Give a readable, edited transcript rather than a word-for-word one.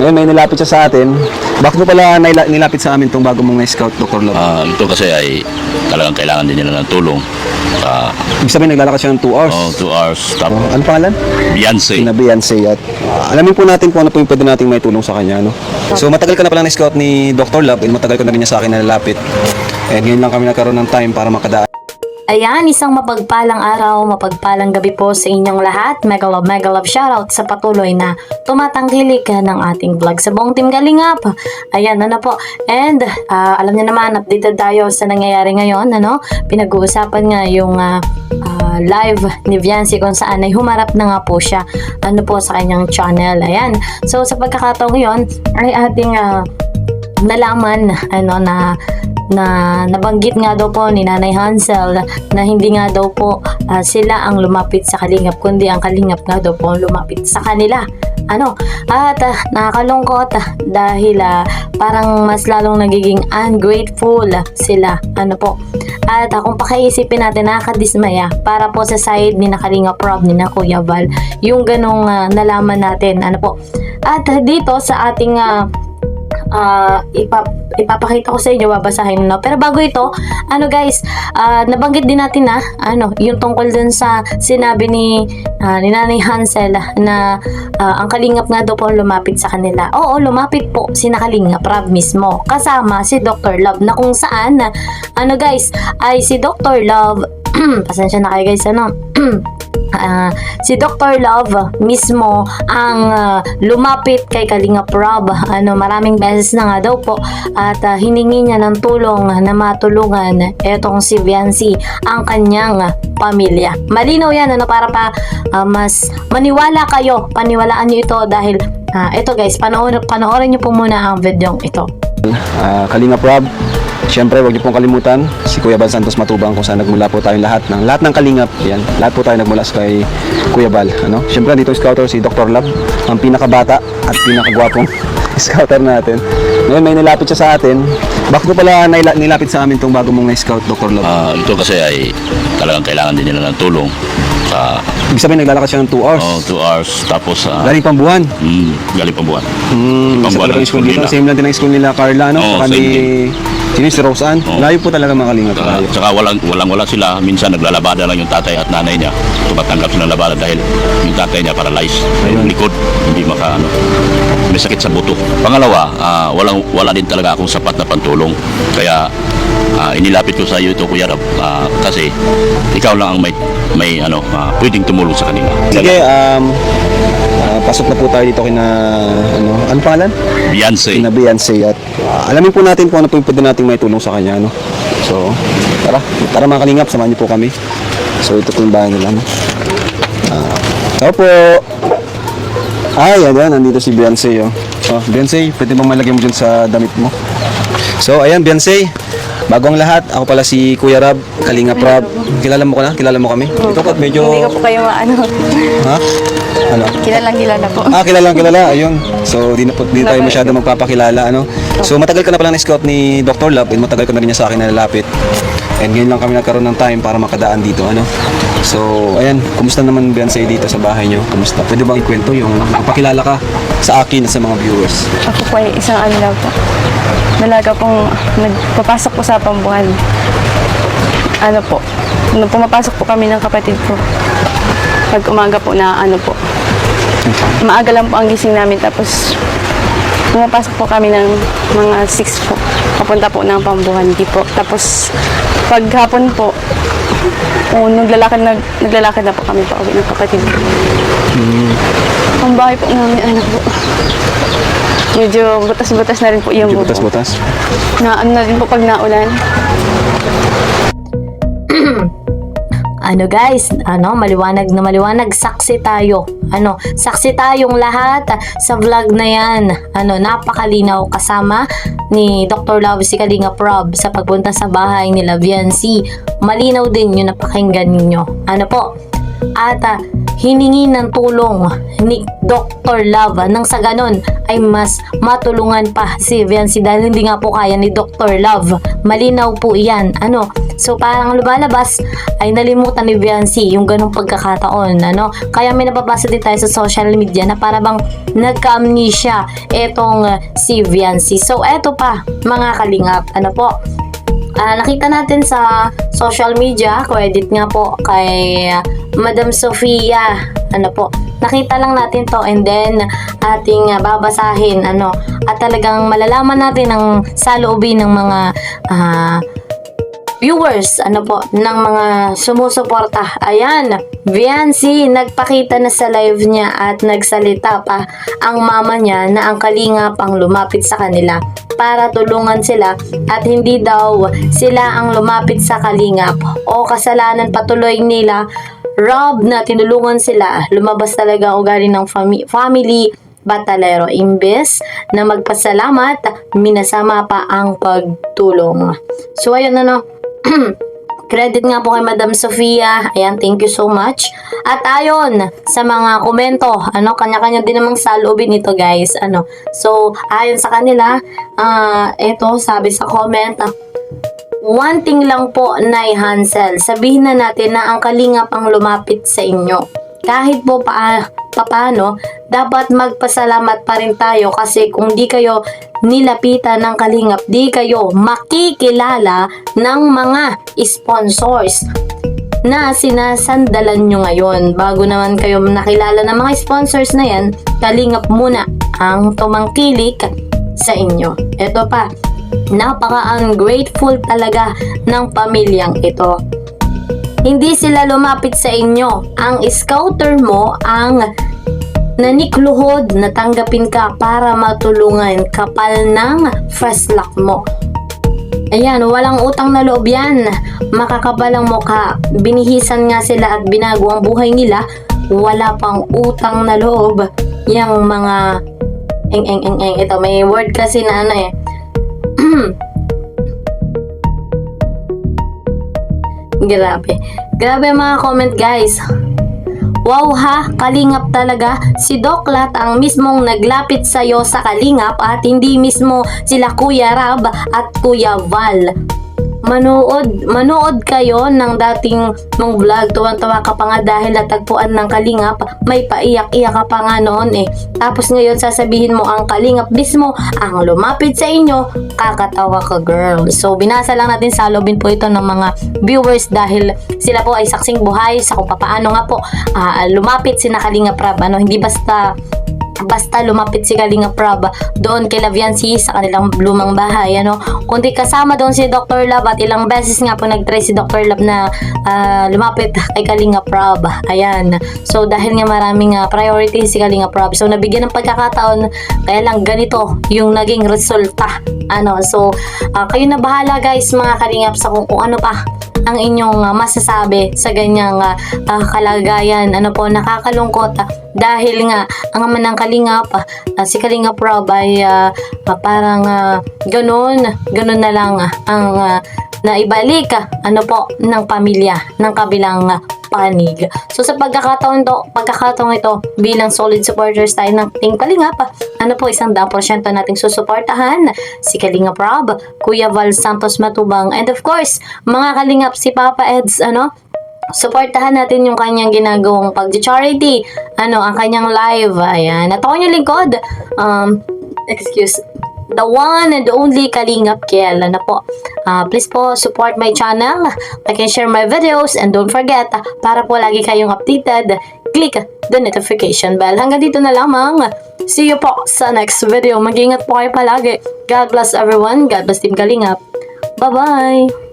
Ngayon may nilapit siya sa atin. Bakit mo pala nilapit sa amin itong bago mong na-scout, Dr. Love? Ito kasi ay talagang kailangan din nila ng tulong. Ibig sabihin naglalakad siya ng 2 hours. 2 hours. Tapos, Ano pangalan? Beyonce. Na Beyonce. At alamin po natin kung ano po yung pwede nating may tulong sa kanya. No? So matagal ka na pala na-scout ni Dr. Love and matagal ka na rin niya sa akin nalalapit. And ngayon lang kami nagkaroon ng time para makadaan. Ayan, isang mapagpalang araw, mapagpalang gabi po sa inyong lahat. Mega love shoutout sa patuloy na tumatangkilik ng ating vlog sa buong Team Kalingap. Ayan, ano po. And alam niyo naman, updated tayo sa nangyayari ngayon. Ano? Pinag-uusapan nga yung live ni Viancy kung saan ay humarap na nga po siya ano po sa kanyang channel. Ayan. So sa pagkakataong yon ay ating nalaman ano na nabanggit nga daw po ni Nanay Hansel na hindi nga daw po sila ang lumapit sa Kalingap kundi ang Kalingap nga daw po ang lumapit sa kanila. Ano? At nakakalungkot dahil parang mas lalong nagiging ungrateful sila. Ano po? At kung pakiisipin natin, nakakadismaya para po sa side ni na Kalingap Rob, ni na Kuya Val, yung ganong nalaman natin. Ano po? At dito sa ating ipapakita ko sa inyo, babasahin no. Pero bago ito, ano guys, nabanggit din natin yung tungkol dun sa sinabi ni Nanay Hansel na ang Kalingap nga daw po lumapit sa kanila. Oo, lumapit po si Kalingap Rob mismo kasama si Dr. Love na kung saan ano guys, ay si Dr. Love pasensya na kayo guys, si Dr. Love mismo ang lumapit kay Kalingap Rob. Maraming beses na nga daw po at hiningi niya ng tulong na matulungan etong si Viancy, ang kanyang pamilya. Malinaw yan para mas maniwala kayo, paniwalaan niyo ito dahil ito guys, panoorin niyo po muna ang video ito. Kalingap Rob, siyempre huwag niyo pong kalimutan si Kuya Val Santos Matubang kung saan nagmula po tayong lahat ng Kalingap. Yan, lahat po tayo nagmula kay Kuya Val. Siyempre dito yung scouter si Dr. Love, ang pinakabata at pinakagwapong scouter natin. Ngayon may nilapit siya sa atin. Bakit mo pala nilapit sa amin itong bago mong na-scout, Dr. Love? Ito kasi ay talagang kailangan din nila ng tulong. Ibig sabihin naglalakad siya ng 2 hours. 2 hours. Tapos, Galing pang buwan. galing Pambuan. Pambuwan ng school dito. Same lang din ang school nila, Carla, no? Saka ni si Roseanne. Layo po talaga mga Kalingap. Saka walang sila. Minsan naglalabada lang yung tatay at nanay niya. Tumatanggap siya ng labada dahil yung tatay niya paralyzed. Yung likod, hindi may sakit sa buto. Pangalawa, wala din talaga akong sapat na pantulong. Kaya inilapit ko sa iyo ito, Kuya Rob, kasi ikaw lang ang may pwedeng tumulong sa kanila. Sige, pasok na po tayo dito kina ano pangalan? Beyonce. Kina Beyonce at alamin po natin kung ano po yung pwede nating may tulong sa kanya, no? So, tara mga Kalingap, samahan niyo po kami. So, ito po yung bahay nila, no? Tao po. Yan, nandito si Beyonce, oh. Beyonce, pwede bang malagay mo dyan sa damit mo? So, ayan, Beyonce. Bago ang lahat, ako pala si Kuya Rob, Kalingap Rob. Kilala mo ko na? Kilala mo kami? Ito po, medyo... Hindi ko po kayo Ha? Ano? Kilala po. Kilala. Ayun. So, di tayo masyado magpapakilala, So, matagal ka na pala na-scout ni Dr. Love and matagal ka na rin niya sa akin nalalapit. And ngayon lang kami nagkaroon ng time para makadaan dito, So, ayan, kumusta naman Beyonce dito sa bahay niyo? Kumusta? Pwede bang ikwento yung pakilala ka sa akin at sa mga viewers? Ako po ay isang lang po. Dalaga pong nagpapasok po sa Pambuan. Nung pumapasok po kami ng kapatid ko. Pag umaga po na maaga lang po ang gising namin tapos pumapasok po kami ng mga 6 po. Papunta po ng Pambuan po. Tapos paghapon po, naglalakad na po kami pa uwi ng kapatid ko. Ang bahay po namin, po. Medyo butas-butas na rin po yung buko. Butas-butas? Na rin po pag naulan. Guys, maliwanag na maliwanag, saksi tayo. Saksi tayong lahat sa vlog na yan. Napakalinaw kasama ni Dr. Love si Kalingap Rob sa pagpunta sa bahay nila Viancy. Malinaw din yung napakinggan ninyo. at hiningi ng tulong ni Dr. Love nang sa ganon ay mas matulungan pa si Viancy dahil hindi nga po kaya ni Dr. Love. Malinaw po iyan. So parang lumalabas ay nalimutan ni Viancy yung ganong pagkakataon. Kaya may nababasa din tayo sa social media na para bang nagka-amnesia etong si Viancy. So eto pa mga kalingap, nakita natin sa social media, co-edit nga po kay Madam Sofia. Nakita lang natin to and then ating babasahin at talagang malalaman natin ang saloobin ng mga viewers ng mga sumusuporta. Ayan, Viancy nagpakita na sa live niya at nagsalita pa ang mama niya na ang kalingap ang lumapit sa kanila para tulungan sila at hindi daw sila ang lumapit sa kalingap o kasalanan patuloy nila Rob na tinulungan sila. Lumabas talaga ang ugali ng family batalero. Imbes na magpasalamat, minasama pa ang pagtulong. So ayun credit nga po kay Madam Sofia. Ayan, thank you so much. At ayon sa mga komento, kanya-kanya din namang saloobin ito guys. So ayon sa kanila, ito sabi sa comment, one thing lang po, Nay Hansel, sabihin na natin na ang kalingap ang lumapit sa inyo. Kahit po paano, dapat magpasalamat pa rin tayo kasi kung di kayo nilapitan ng kalingap, di kayo makikilala ng mga sponsors na sinasandalan nyo ngayon. Bago naman kayo nakilala ng mga sponsors na yan, kalingap muna ang tumangkilik sa inyo. Ito pa, napaka-ungrateful talaga ng pamilyang ito. Hindi sila lumapit sa inyo. Ang scouter mo ang nanikluhod na tanggapin ka para matulungan. Kapal ng first luck mo. Ayan, walang utang na loob yan. Makakabalang mukha. Binihisan nga sila at binago ang buhay nila. Wala pang utang na loob. Yang mga ito, may word kasi na Grabe mga comment guys. Wow ha, kalingap talaga. Si Doc Lat ang mismong naglapit sa'yo sa kalingap at hindi mismo sila Kuya Rab at Kuya Val. Manood kayo ng dating mong vlog. Tuwang-tuwa ka pa nga dahil natagpuan ng kalingap. May paiyak-iyak ka pa nga noon Tapos ngayon sasabihin mo ang kalingap mismo ang lumapit sa inyo. Kakatawa ka girl. So binasa lang natin sa lobin po ito ng mga viewers dahil sila po ay saksing buhay sa kung paano nga po lumapit si Kalingap Rab. Hindi basta lumapit si Kalingap Rab doon kay Viancy sa kanilang lumang bahay, kundi kasama doon si Dr. Love at ilang beses nga po nag-try si Dr. Love na lumapit kay Kalingap Rab. Ayan, so dahil nga maraming priority si Kalingap Rab, so nabigyan ng pagkakataon, kaya lang ganito yung naging resulta. So kayo na bahala guys mga kalingap sa kung ano pa ang inyong masasabi sa ganyang kalagayan. Nakakalungkot dahil nga ang ama ng kalingap, si Kalingap Rab ay parang ganun na lang ang naibalik ng pamilya ng kabilang panig. So sa pagkakataon ito bilang solid supporters tayo ng Team Kalingap, 100% nating susuportahan si Kalingap Rab, Kuya Val Santos Matubang, and of course mga kalingap si Papa Eds. Suportahan natin yung kanyang ginagawang pag-charity, ang kanyang live. Ayan, at ako yung lingkod, the one and only Kalingap Kiel. Please po support my channel, like and share my videos, and don't forget, para po lagi kayong updated, click the notification bell. Hanggang dito na lamang. See you po sa next video. Mag-ingat po kayo palagi. God bless everyone. God bless Team Kalingap. Bye-bye!